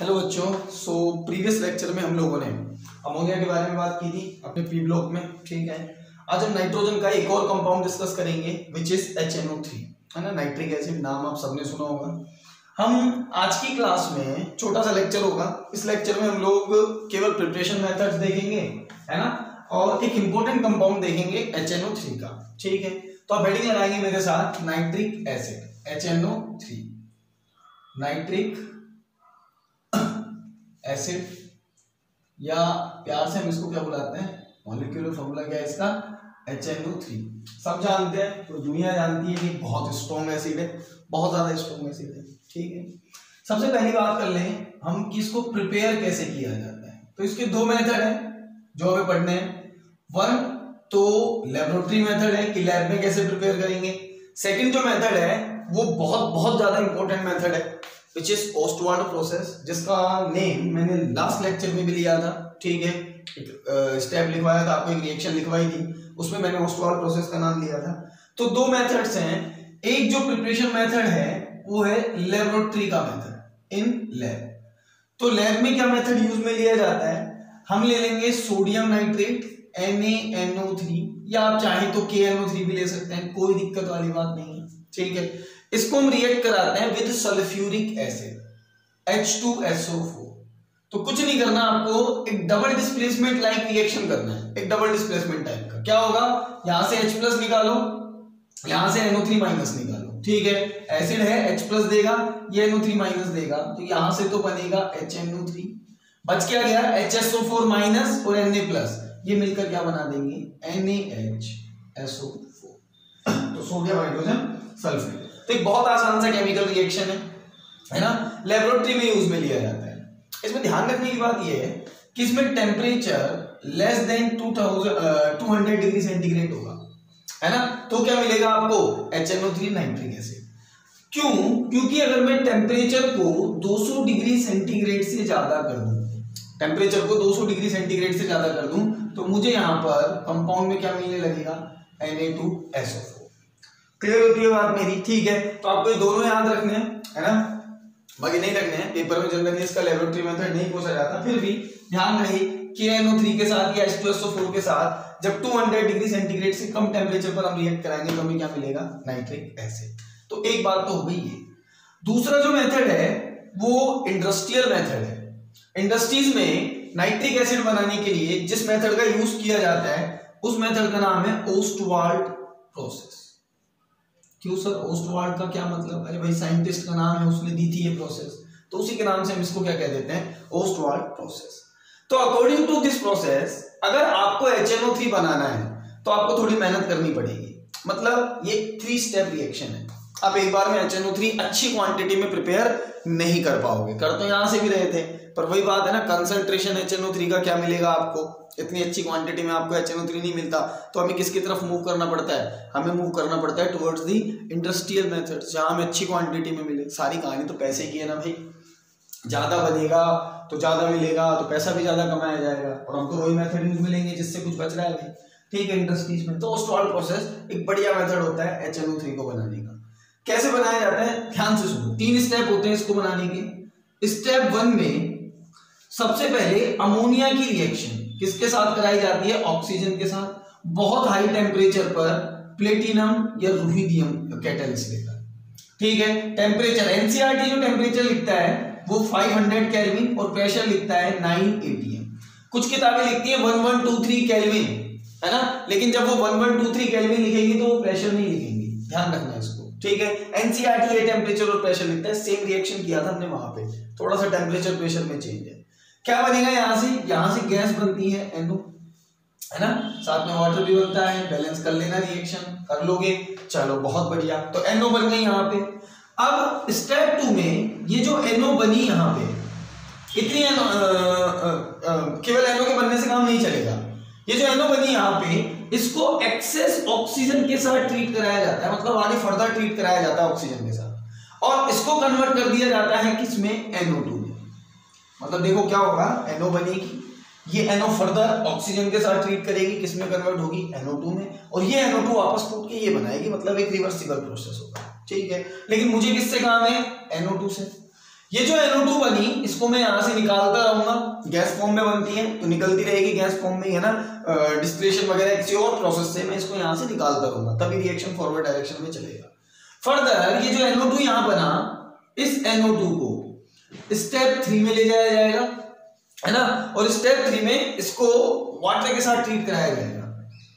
Hello बच्चों। Previous lecture में हम लोगों ने अमोनिया के बारे में बात की थी अपने पी ब्लॉक में। ठीक है, आज हम नाइट्रोजन का एक और कंपाउंड डिस्कस करेंगे विच इज HNO3, है ना, नाइट्रिक एसिड। नाम आप सबने सुना होगा। हम आज की क्लास में छोटा सा लेक्चर होगा। इस लेक्चर में हम लोग केवल प्रिपरेशन मेथड्स देखेंगे, है ना, और एक इंपॉर्टेंट कंपाउंड देखेंगे HNO3 का। ठीक है, तो आप हेडिंग लगाएंगे मेरे साथ nitric acid HNO3, nitric acid, या प्यार से हम इसको क्या बुलाते हैं, मॉलिक्यूलर फॉर्मूला क्या है इसका, HNO3। सब जानते हैं, तो दुनिया जानती है कि बहुत स्ट्रॉन्ग एसिड है, बहुत ज्यादा स्ट्रॉन्ग एसिड है। ठीक है, सबसे पहली बात कर लें हम कि इसको प्रिपेयर कैसे किया जाता है। तो इसके दो मेथड है जो हमें पढ़ने हैं। वन तो लेबोरेटरी मेथड है कि लैब में कैसे प्रिपेयर करेंगे। सेकंड जो मेथड है वो बहुत ज्यादा इंपॉर्टेंट मेथड है विच इज ओस्टवाल्ड प्रोसेस, जिसका नेम मैंने लास्ट लेक्चर में भी लिया था। ठीक है, एक स्टेप लिखवाया था आपको, एक रिएक्शन लिखवाई थी, उसमें मैंने ओस्टवाल्ड प्रोसेस का नाम लिया था। तो दो मेथड्स हैं। एक जो प्रिपरेशन मेथड है वो है लेबोरेटरी का मेथड इन लैब। तो लैब में क्या मेथड यूज में लिया जाता है, हम ले लेंगे सोडियम नाइट्रेट NaNO3, या आप चाहें तो KNO3 भी ले सकते हैं, कोई दिक्कत वाली बात नहीं है। ठीक है, इसको हम रिएक्ट कराते हैं विद सल्फ्यूरिक एसिड H2SO4। तो कुछ नहीं करना आपको, एक डबल डिस्प्लेसमेंट लाइक रिएक्शन करना है, एक डबल डिस्प्लेसमेंट टाइप का। क्या होगा, यहां से H+ निकालो, यहां से NO3- निकालो। ठीक है, एसिड है H+ देगा, ये NO3- देगा, तो यहां से तो बनेगा HNO3। बच क्या गया HSO4- और Na+, ये मिलकर क्या बना देंगे NaHSO4, तो सोडियम हाइड्रोजन सल्फेट। तो एक बहुत आसान सा केमिकल रिएक्शन है ना, लेबोरेटरी में यूज में लिया जाता है। इसमें ध्यान रखने की बात यह है कि इसमें temperature less than 200 degree centigrade होगा, है ना। तो क्या मिलेगा आपको HNO3 नाइट्रिक एसिड। क्यों? क्योंकि अगर मैं टेम्परेचर को 200 डिग्री सेंटीग्रेड से ज्यादा कर दूं, टेम्परेचर को 200 डिग्री सेंटीग्रेड से ज्यादा कर दूं, तो मुझे यहां पर कंपाउंड में क्या मिलने लगेगा Na2SO4। क्लियर होती है बात मेरी? ठीक है, तो आपको ये दोनों याद रखने हैं, है ना, बाकी नहीं रखने हैं। पेपर में जनरली इसका लेबोरेटरी मेथड नहीं पूछा जाता, फिर भी ध्यान रहे KNO3 के साथ या H2SO4 के साथ जब 200 डिग्री सेंटीग्रेड से कम टेम्परेचर पर हम रिएक्ट कराएंगे तो हमें क्या मिलेगा, नाइट्रिक एसिड। तो एक बात तो हो गई है। दूसरा जो मेथड है वो इंडस्ट्रियल मेथड है। इंडस्ट्रीज में नाइट्रिक एसिड बनाने के लिए जिस मेथड का यूज किया जाता है उस मेथड का नाम है ओस्टवाल्ड प्रोसेस। क्यों सर, ओस्टवाल्ड का क्या मतलब? अरे भाई, साइंटिस्ट का नाम है, उसने दी थी ये प्रोसेस, तो उसी के नाम से हम इसको क्या कह देते हैं, ओस्टवाल्ड प्रोसेस। तो अकॉर्डिंग टू दिस प्रोसेस अगर आपको HNO3 बनाना है तो आपको थोड़ी मेहनत करनी पड़ेगी। मतलब ये 3 स्टेप रिएक्शन है। आप एक बार में HNO3 अच्छी क्वांटिटी में प्रिपेयर नहीं कर पाओगे। कर तो यहां से भी रहे थे, पर वही बात है ना, कंसंट्रेशन HNO3 का क्या मिलेगा आपको, इतनी अच्छी क्वांटिटी में आपको HNO3 नहीं मिलता। तो हमें किसकी तरफ मूव करना पड़ता है, हमें मूव करना पड़ता है टुवर्ड्स दी इंडस्ट्रियल मेथड, जहां हमें अच्छी क्वांटिटी में मिले। सारी कहानी तो पैसे की है ना भाई, ज्यादा बनेगा तो ज्यादा मिलेगा, तो पैसा भी ज्यादा कमाया जाएगा, और हम तो वही मेथड यूज में लेंगे जिससे कुछ बच रहा है भाई। ठीक है, इंडस्ट्रीज में तो ओस्टवाल्ड प्रोसेस एक बढ़िया मेथड होता है HNO3 को बनाने का। कैसे बनाया जाता है, ध्यान से सुनो। 3 स्टेप होते हैं इसको बनाने के। स्टेप 1 में सबसे पहले अमोनिया की रिएक्शन किसके साथ कराई जाती है, ऑक्सीजन के साथ, बहुत हाई टेम्परेचर पर प्लेटिनम या रुबिडियम कैटलिस्ट लेकर। ठीक है, टेम्परेचर एनसीईआरटी जो टेम्परेचर लिखता है वो 500 केल्विन और प्रेशर लिखता है 9 atm। कुछ किताबें लिखती है 1123 केल्विन, है ना, लेकिन जब वो 1123 केल्विन लिखेंगे तो वो प्रेशर नहीं लिखेंगे, ध्यान रखना इसको। ठीक है, एनसीईआरटी ये टेम्परेचर और प्रेशर लिखता है। सेम रिएक्शन किया था हमने वहां पे, थोड़ा सा टेम्परेचर प्रेशर में चेंज है। क्या बनेगा, यहां से गैस बनती है NO, है ना, साथ में वाटर भी बनता है। बैलेंस कर लेना, रिएक्शन कर लोगे, चलो बहुत बढ़िया। तो NO बन गई यहाँ पे। अब स्टेप 2 में ये जो NO बनी यहाँ पे, इतनी केवल NO के बनने से काम नहीं चलेगा। ये जो NO बनी यहाँ पे, इसको एक्सेस ऑक्सीजन के साथ ट्रीट कराया जाता है, मतलब आगे फर्दर ट्रीट कराया जाता है ऑक्सीजन के साथ, और इसको कन्वर्ट कर दिया जाता है किसमें, NO2 में। मतलब देखो क्या होगा, NO बनेगी, ये NO फर्दर ऑक्सीजन के साथ ट्रीट करेगी, किसमें कन्वर्ट होगी, NO2 में, और ये NO2 वापस फूट के ये बनाएगी, मतलब एक रिवर्सिबल प्रोसेस होगा। ठीक है, लेकिन मुझे किससे काम है, NO2 से। ये जो NO2 बनी इसको मैं यहां से निकालता रहूंगा, गैस फॉर्म में बनती है तो निकलती रहेगी गैस फॉर्म में, है ना, डिस्टिलेशन वगैरह किसी और प्रोसेस से मैं इसको यहां से निकालता रहूंगा, तभी रिएक्शन फॉरवर्ड डायरेक्शन में चलेगा। फर्दर ये जो NO2 यहां बना, इस NO2 को स्टेप 3 में ले जाया जाएगा, है ना, और स्टेप 3 में इसको वाटर के साथ ट्रीट कराया जाएगा।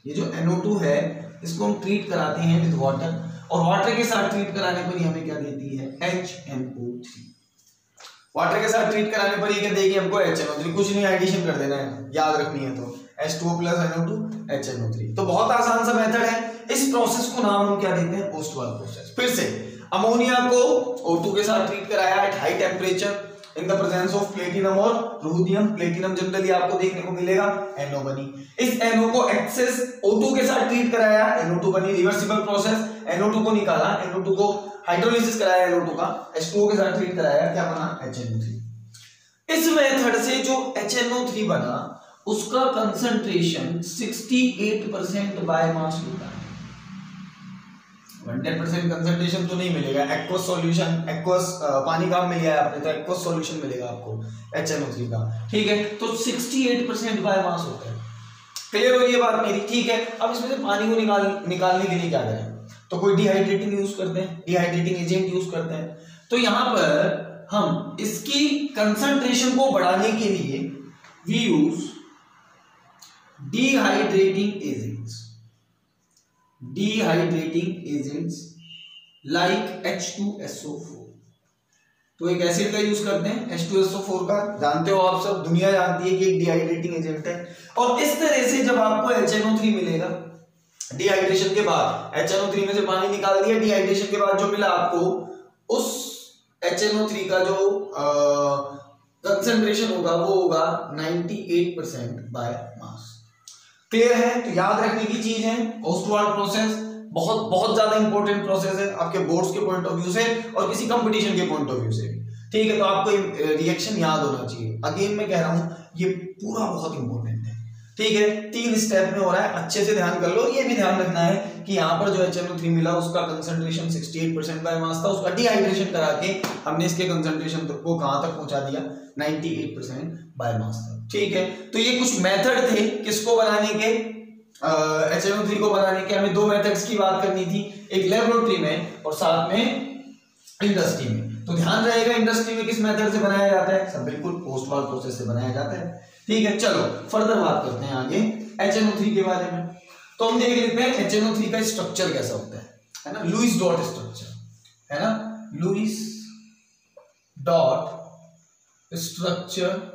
ये जो NO2 है इसको हम ट्रीट कराते हैं विद वाटर, और वाटर के साथ ट्रीट कराने पर ही हमें क्या देती है, HNO3। वाटर के साथ ट्रीट कराने पर ये क्या देगी हमको, HNO3। कुछ नहीं, एडिशन कर देना है, याद रखनी है तो H2O + NO2 HNO3। तो बहुत आसान सा मेथड है। इस प्रोसेस को नाम हम क्या देते हैं, पोस्ट वाल प्रोसेस। फिर से अमोनिया को O2 के साथ ट्रीट कराया at high temperature in the presence of platinum और रुबिडियम। प्लेटिनम जनरली आपको देखने को मिलेगा, NO बनी। इस NO को एक्सेस O2 के साथ ट्रीट कराया, NO2 बनी। रिवर्सिबल प्रोसेस, NO2 को निकाला, NO2 को हाइड्रोलिसिस कराया, NO2 का H2O के साथ ट्रीट कराया, क्या बना, HNO3। इस मेथड से जो HNO3 बना उसका कंसंट्रेशन 68% बाय मास होता है। 100% कंसंट्रेशन तो नहीं मिलेगा, एक्वस सॉल्यूशन, एक्वस पानी का मिल गया आपने तो एक्वस सॉल्यूशन मिलेगा आपको HNO3 का, ठीक है। तो 68% बाय मास होता है। क्लियर हो रही है बात मेरी, ठीक है। अब इसमें से पानी को निकालने के लिए क्या करें, तो कोई डिहाइड्रेटिंग यूज करते हैं, डिहाइड्रेटिंग एजेंट यूज करते हैं। तो यहां पर हम इसकी कंसंट्रेशन को बढ़ाने के लिए we use dehydrating agents, dehydrating agents like H2SO4। तो एक एसिड का यूज करते हैं H2SO4 का, जानते हो आप सब, दुनिया जानती है कि एक डिहाइड्रेटिंग एजेंट है। और इस तरह से जब आपको HNO3 मिलेगा डिहाइड्रेशन के बाद, HNO3 में से पानी निकाल दिया, डिहाइड्रेशन के बाद जो मिला आपको, उस HNO3 का जो कंसंट्रेशन होगा वो होगा 98% बाय मास। क्लियर है? तो याद रखने की चीज है, पोस्ट वाल प्रोसेस बहुत बहुत ज्यादा इंपॉर्टेंट प्रोसेस है आपके बोर्ड्स के पॉइंट ऑफ व्यू से और किसी कंपटीशन के पॉइंट ऑफ व्यू से, ठीक है। तो आपको रिएक्शन याद होना चाहिए। अगेन मैं कह रहा हूं ये पूरा बहुत इंपॉर्टेंट है, ठीक है। 3 स्टेप में हो रहा है, अच्छे से ध्यान कर लो। ये भी ध्यान रखना है कि यहाँ पर जो HNO3 मिला उसका कंसंट्रेशन 68% बाय मास था, उसका डिहाइड्रेशन करा के हमने इसके कंसंट्रेशन को कहां तक पहुंचा दिया, 98% बाय मास तक, ठीक है। तो ये कुछ मेथड थे किसको बनाने के, HNO3 को बनाने के। हमें 2 मेथड्स की बात करनी थी, एक लेबोरेटरी में और साथ में इंडस्ट्री में। तो ध्यान रहेगा इंडस्ट्री में किस मेथड से बनाया जाता है, सब बिल्कुल पोस्ट वाल प्रोसेस से बनाया जाता है, ठीक है। चलो फर्दर बात करते हैं आगे HNO3 के बारे में। तो हम देख लेते हैं HNO3 का स्ट्रक्चर कैसा होता है ना, लुईस डॉट स्ट्रक्चर, है ना, Lewis dot structure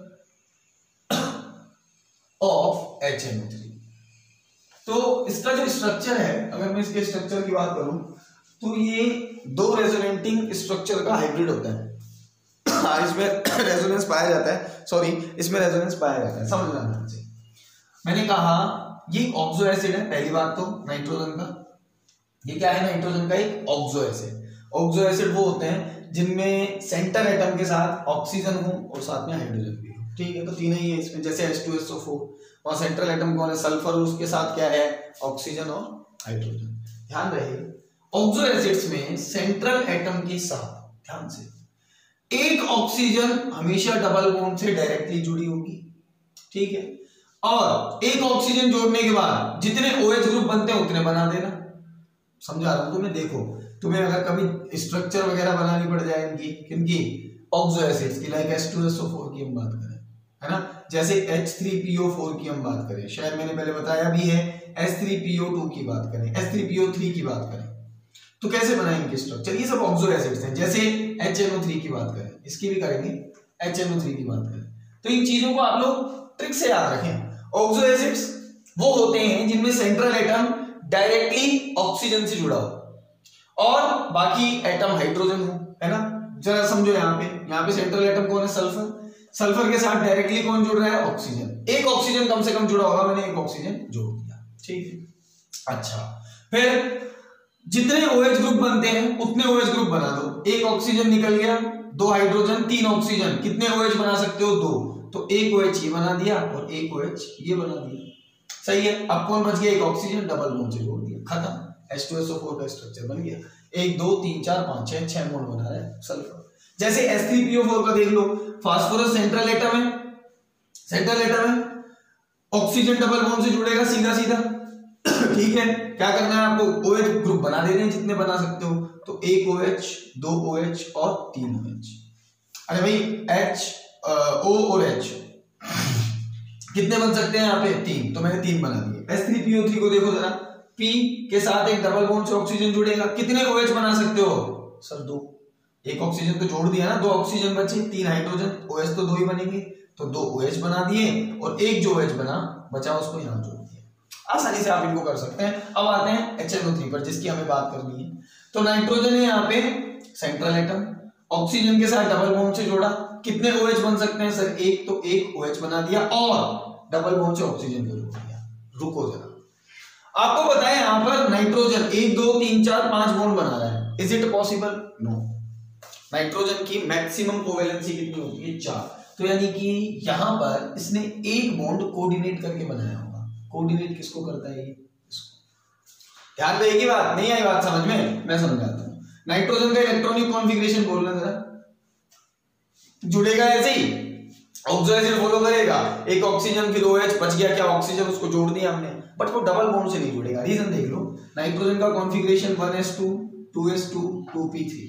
of HNO3। तो इसका जो स्ट्रक्चर है, अगर मैं इसके स्ट्रक्चर की बात करूं तो ये 2 रेजोनेटिंग स्ट्रक्चर का हाइब्रिड होता है। इसमें रेजोनेंस पाया जाता है, सॉरी इसमें रेजोनेंस पाया जाता है, समझ लेना चाहिए। मैंने कहा ये ऑक्सो एसिड है, पहली बात तो नाइट्रोजन का, ये क्या है, नाइट्रोजन का एक ऑक्सो एसिड। ऑक्सो एसिड वो होते हैं जिनमें सेंटर एटम के साथ ऑक्सीजन हो और साथ में हाइड्रोजन भी हो, ठीक है। तो तीनों ही है इसमें, जैसे H2SO4 वहां सेंट्रल एटम कौन है, सल्फर, और उसके साथ क्या है, ऑक्सीजन और हाइड्रोजन। ध्यान रहे ऑक्सो एसिड्स में सेंट्रल एटम के साथ, ध्यान से, एक ऑक्सीजन हमेशा डबल बॉन्ड से डायरेक्टली जुड़ी होगी, ठीक है। और एक ऑक्सीजन जोड़ने के बाद जितने OH ग्रुप बनते हैं उतने बना देना। समझा रहा हूं तुम्हें, देखो तुम्हें अगर कभी स्ट्रक्चर वगैरह बनानी पड़ जाएगी किनकी, ऑक्सो एसिड्स की, लाइक H2SO4 की हम बात करें, है ना, जैसे H3PO4 की हम बात करें, शायद मैंने पहले बताया भी है, H3PO2 की बात करें, H3PO3 की बात करें, तो कैसे बनाएंगे स्ट्रक्चर, ये सब ऑक्सो एसिड्स हैं। जैसे HNO3 की बात करें, इसकी भी करेंगे, HNO3 की बात करें, तो इन चीजों को आप लोग ट्रिक से याद रखें। ऑक्सो एसिड्स वो होते हैं जिनमें सेंट्रल एटम डायरेक्टली ऑक्सीजन से जुड़ा हो और बाकी एटम हाइड्रोजन हो, है ना। जरा समझो, यहाँ पे सेंट्रल एटम कौन है, सल्फर, सल्फर के साथ डायरेक्टली कौन जुड़ रहा है, ऑक्सीजन। एक ऑक्सीजन कम से कम जुड़ा होगा, मैंने एक ऑक्सीजन जोड़ दिया, ठीक है। अच्छा, फिर जितने OH ग्रुप बनते हैं उतने OH ग्रुप बना दो। एक ऑक्सीजन निकल गया, 2 हाइड्रोजन, 3 ऑक्सीजन, कितने OH बना सकते हो, 2। तो एक OH ये बना दिया और एक OH ये बना दिया, सही है। अब कौन बच गया, एक ऑक्सीजन डबल बॉन्ड से जोड़ दिया, खत्म। H2SO4 का स्ट्रक्चर बन गया। 1 2 3 4 5 6 मोड बना रहा है सल्फर। जैसे H3PO4 का देख लो, फास्फोरस सेंट्रल एटम है, सेंट्रल एटम है, ऑक्सीजन डबल बॉन्ड से जुड़ेगा सीधा सीधा, ठीक है। क्या करना है आपको, OH ग्रुप बना दे रहे हैं जितने बना सकते हो, तो एक OH, दो OH और तीन OH। अरे भाई H O और H कितने बन सकते हैं यहाँ पे, तीन, तो मैंने तीन बना दिए। H3PO3 को देखो जरा, P के साथ एक डबल बॉन्ड से ऑक्सीजन जुड़ेगा, कितने OH बना सकते हो सर, दो, एक ऑक्सीजन तो जोड़ दिया ना, दो ऑक्सीजन बचे, तीन हाइड्रोजन, OH तो दो ही बनेंगे, तो दो OH बना दिए और एक जो OH बचा उसको यहाँ जोड़ दिया। आसानी से आप इनको कर सकते हैं। अब आते हैं HNO3 पर, जिसकी हमें बात करनी है। तो नाइट्रोजन है यहाँ पे सेंट्रल एटम, ऑक्सीजन के साथ डबल बॉन्ड से जोड़ा, कितने OH बन सकते हैं सर, एक, तो एक OH बना दिया और डबल बॉन्ड से ऑक्सीजन को जोड़ दिया। रुको जरा, आपको बताएं यहाँ पर नाइट्रोजन 1 2 3 4 5 बॉन्ड बना रहा है, is it possible, no. Nitrogen की मैक्सिमम कोवेलेंसी कितनी होती है, 4, तो यानी कि यहां पर इसने एक बॉन्ड कोऑर्डिनेट करके बनाया होगा। कोऑर्डिनेट किसको करता है, ये इसको। ध्यान देगी बात, नहीं आई बात समझ में, मैं समझाता हूं। नाइट्रोजन का इलेक्ट्रॉनिक कॉन्फ़िगरेशन बोलना जरा, जुड़ेगा ऐसे ही, ऑक्सो एसिड फॉलो करेगा, एक ऑक्सीजन फिर OH बच गया, क्या ऑक्सीजन, उसको जोड़ दिया हमने, बट वो डबल बॉन्ड से नहीं जुड़ेगा। रीजन देख लो, नाइट्रोजन का कॉन्फ़िगरेशन 1s2 2s2 2p3,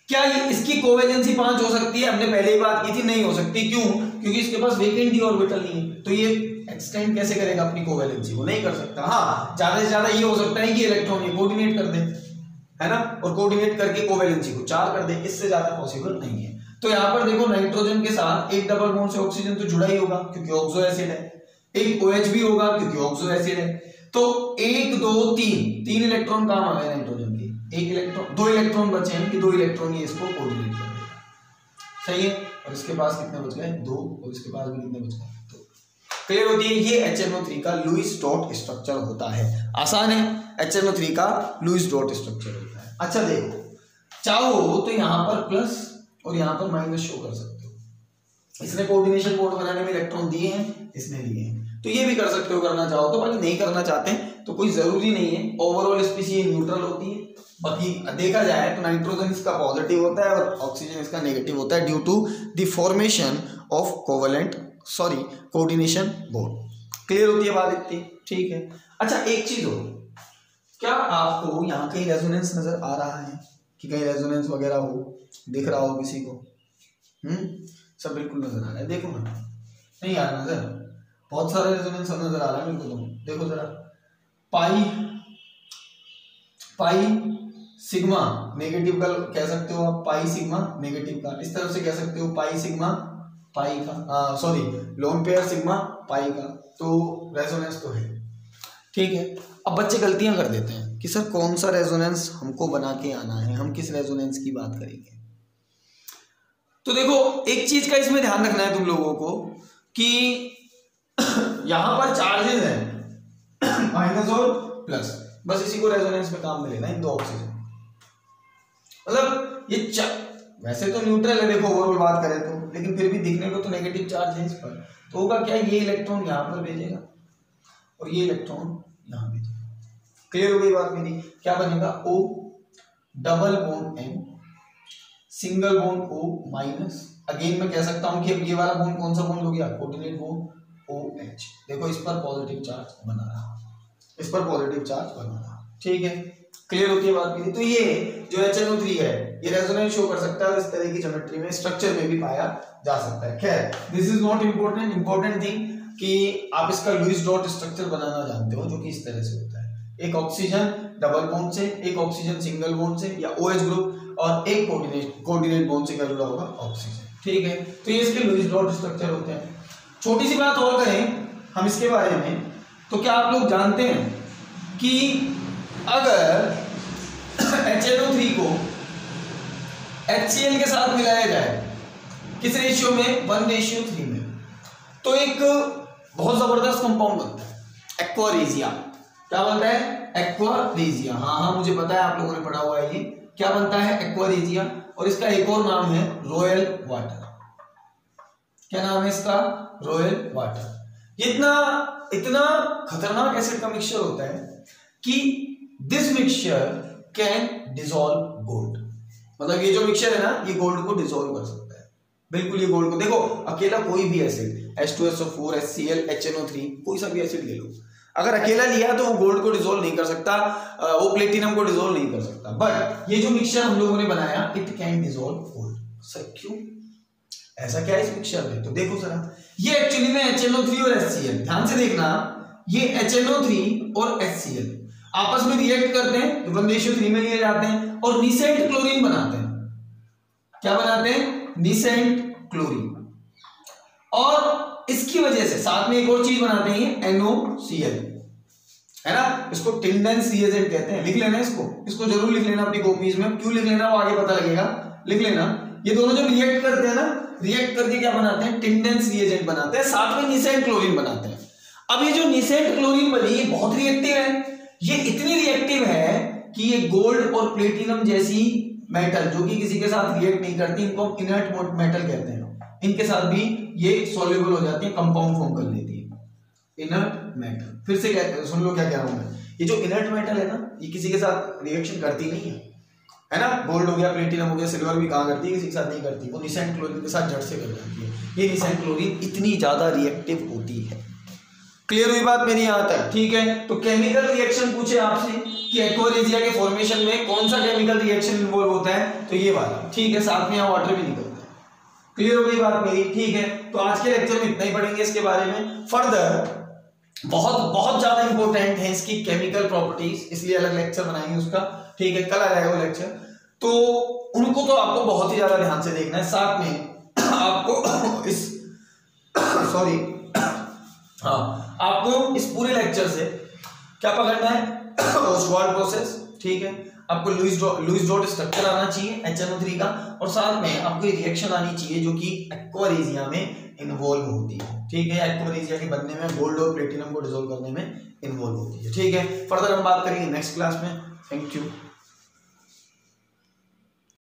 क्या इसकी कोवेलेंसी 5 हो सकती है, हमने पहले ही बात की थी, नहीं हो सकती। क्यों, क्योंकि इसके पास वेकेंट डी ऑर्बिटल नहीं है, तो ये एक्सटेंड कैसे करेगा अपनी कोवेलेंसी, वो नहीं कर सकता। हाँ, ज्यादा से ज्यादा ये हो सकता है कि इलेक्ट्रॉन ये कोऑर्डिनेट कर दे, है ना, और कोऑर्डिनेट करके कोवेलेंसी को 4 कर दे, इससे ज्यादा पॉसिबल नहीं है। तो यहाँ पर देखो, नाइट्रोजन के साथ एक डबल बॉन्ड से ऑक्सीजन तो जुड़ा ही होगा क्योंकि ऑक्सो एसिड है, एक OH भी होगा क्योंकि ऑक्सो एसिड है, तो 1 2 3 इलेक्ट्रॉन काम आ गए नाइट्रोजन के, एक इलेक्ट्रॉन, दो इलेक्ट्रॉन बचे हैं कि दो इलेक्ट्रॉन ये इसको कोऑर्डिनेट कर देगा, सही है। और इसके पास कितने बच गए, 2, और इसके पास भी कितने बच गए, 2। क्लियर होती है, ये HNO3 का लुईस डॉट स्ट्रक्चर होता है। आसान है, HNO3 का लुईस डॉट स्ट्रक्चर होता है। अच्छा देखो, चाहो तो यहाँ पर प्लस और यहाँ पर माइनस शो कर सकते हो। इसने कोऑर्डिनेशन बोर्ड बनाने में इलेक्ट्रॉन दिए हैं, इसने लिए हैं, तो ये भी कर सकते हो करना चाहो तो, बाकी नहीं करना चाहते हैं तो कोई जरूरी नहीं है। ओवरऑल स्पीशीज न्यूट्रल होती है। बाकी देखा जाए तो नाइट्रोजन इसका पॉजिटिव होता है और ऑक्सीजन इसका नेगेटिव होता है due to the formation of coordination bond. Clear होती है बात इतनी, ठीक है। अच्छा एक चीज हो, क्या आपको यहाँ कहीं रेजोनेंस नजर आ रहा है कि कहीं रेजोनेंस वगैरह हो, दिख रहा हो किसी को? सब बिल्कुल नजर आ रहा है, देखो ना, नहीं आ रहा नजर, बहुत सारा रेजोनेंस नजर आ रहा है मेरे को। तो देखो जरा, पाई सिग्मा नेगेटिव का कह सकते हो आप, पाई सिग्मा नेगेटिव का, इस तरफ से कह सकते हो पाई सिग्मा पाई का, sorry lone pair sigma pi का, तो रेजोनेंस तो है, ठीक है। अब बच्चे गलतियां कर देते हैं कि सर कौन सा रेजोनेंस हमको बना के आना है, हम किस रेजोनेंस की बात करेंगे। तो देखो एक चीज का इसमें ध्यान रखना है तुम लोगों को कि यहां पर चार्जेस हैं माइनस और प्लस, बस इसी को रेजोनेंस में काम में लेना, इन दो ऑक्सीजन, मतलब ये वैसे तो न्यूट्रल है देखो ओवरऑल बात करें तो, लेकिन फिर भी दिखने को तो नेगेटिव चार्ज है इस पर, तो होगा क्या, ये इलेक्ट्रॉन यहां पर भेजेगा और ये इलेक्ट्रॉन यहां भेजेगा। क्लियर हो गई बात मेरी? क्या बनेगा, O double bond M single bond O minus, again मैं कह सकता हूं कि अब ये वाला बॉन्ड कौन सा बॉन्ड हो गया, कोऑर्डिनेट बॉन्ड OH। देखो इस पर पॉजिटिव चार्ज बना रहा, इस पर पॉजिटिव चार्ज बना रहा, ठीक है। क्लियर होती है बात मेरी? तो ये जो HNO3 है ये रेजोनेंस शो कर सकता है और इस तरह की ज्योमेट्री में स्ट्रक्चर में भी पाया जा सकता है। खैर this is not important, important thing कि आप इसका लुईस डॉट स्ट्रक्चर बनाना जानते हो, जो कि इस तरह से होता है, एक ऑक्सीजन डबल बॉन्ड से, एक ऑक्सीजन सिंगल बॉन्ड से या OH ग्रुप, और एक कोऑर्डिनेट बॉन्ड से क्या जुड़ा होगा, ऑक्सीजन, ठीक है। तो ये इसके लुईस डॉट स्ट्रक्चर होते हैं। छोटी सी बात और करें हम इसके बारे में, तो क्या आप लोग जानते हैं कि अगर HNO3 को HCl के साथ मिलाया जाए, किस रेशियो में, 1:3 में, तो एक बहुत जबरदस्त कंपाउंड बनता है, एक्वारेजिया। क्या बनता है, एक्वारेजिया। हाँ मुझे पता है, आप लोगों ने पढ़ा हुआ है ये, क्या बनता है, एक्वारेजिया। और इसका एक और नाम है रॉयल वाटर। क्या नाम है इसका, रॉयल वाटर। इतना खतरनाक एसिड का मिक्सचर होता है कि this mixture can dissolve gold. मतलब ये जो मिक्सचर है ना, ये गोल्ड को डिसॉल्व कर सकता है बिल्कुल। ये गोल्ड को देखो, अकेला कोई भी एसिड H2SO4 HCl HNO3 कोई सा भी एसिड ले लो, अगर अकेला लिया तो वो गोल्ड को डिसॉल्व नहीं कर सकता, वो प्लेटिनम को डिसॉल्व नहीं कर सकता। बट ये जो मिक्सचर हम लोगों ने बनाया, it can dissolve gold. Sir क्यों, ऐसा क्या है इस मिक्सचर में? तो देखो जरा, ये एक्चुअली में HNO3 और HCl, ध्यान से देखना, ये HNO3 और HCl आपस में रिएक्ट करते हैं तो 1:3 में लिए जाते हैं और नीसेंट क्लोरीन बनाते हैं। क्या बनाते हैं? नीसेंट क्लोरीन। और इसकी वजह से साथ में एक और चीज बनाते हैं, NOCl, है ना, इसको टिंडेंस रिएजेंट कहते हैं। लिख लेना इसको जरूर लिख लेना अपनी कॉपीज में। क्यों लिख लेना वो आगे पता लगेगा, लिख लेना। ये दोनों जब रिएक्ट करते हैं ना, रिएक्ट करके क्या बनाते हैं? टिंडेंस रिएजेंट बनाते हैं, साथ में नीसेंट क्लोरीन बनाते हैं। अब ये जो नीसेंट क्लोरीन बनी, ये बहुत रिएक्टिव है। ये इतनी रिएक्टिव है कि ये गोल्ड और प्लेटिनम जैसी मेटल जो कि किसी के साथ रिएक्ट नहीं करती, इनको हम इनर्ट मेटल कहते हैं, इनके साथ भी ये सॉल्युबल हो जाती है, कंपाउंड फॉर्म कर लेती है। इनर्ट मेटल, फिर से सुन लो क्या कह रहा हूं मैं। ये जो इनर्ट मेटल है ना, ये किसी के साथ रिएक्शन करती नहीं है ना। गोल्ड हो गया, प्लेटिनम हो गया, सिल्वर भी कहां करती है? किसी के साथ नहीं करती, वो नीसेंट क्लोरीन के साथ झट से कर जाती है। ये नीसेंट क्लोरीन इतनी ज्यादा रिएक्टिव होती है। क्लियर हुई बात मेरी यहां तक? ठीक है, तो केमिकल रिएक्शन पूछे आपसे कि एक्वारेजिया के फॉर्मेशन में कौन सा केमिकल रिएक्शन इन्वॉल्व होता है, तो ये वाला। ठीक है, साथ में यहां वाटर भी निकलता है। क्लियर हो गई बात मेरी? ठीक है, तो आज के लेक्चर में इतना ही पढ़ेंगे इसके बारे में। फर्दर बहुत बहुत ज्यादा इंपॉर्टेंट है इसकी केमिकल प्रॉपर्टीज, इसलिए अलग लेक्चर बनाएंगे उसका। ठीक है, कल आ जाएगा वो लेक्चर, तो उनको तो आपको बहुत ही ज्यादा ध्यान से देखना है। साथ में आपको इस सॉरी आपको इस पूरे लेक्चर से क्या पकड़ना है? Oswald process. ठीक है, आपको लुईस डॉट स्ट्रक्चर आना चाहिए HNO3 का, और साथ में आपको रिएक्शन आनी चाहिए जो कि एक्वारेजिया में इन्वॉल्व होती है। ठीक है, एक्वारेजिया के बनने में, गोल्ड और प्लेटिनम को डिसॉल्व करने में इन्वॉल्व होती है। ठीक है, फर्दर हम बात करेंगे नेक्स्ट क्लास में। Thank you.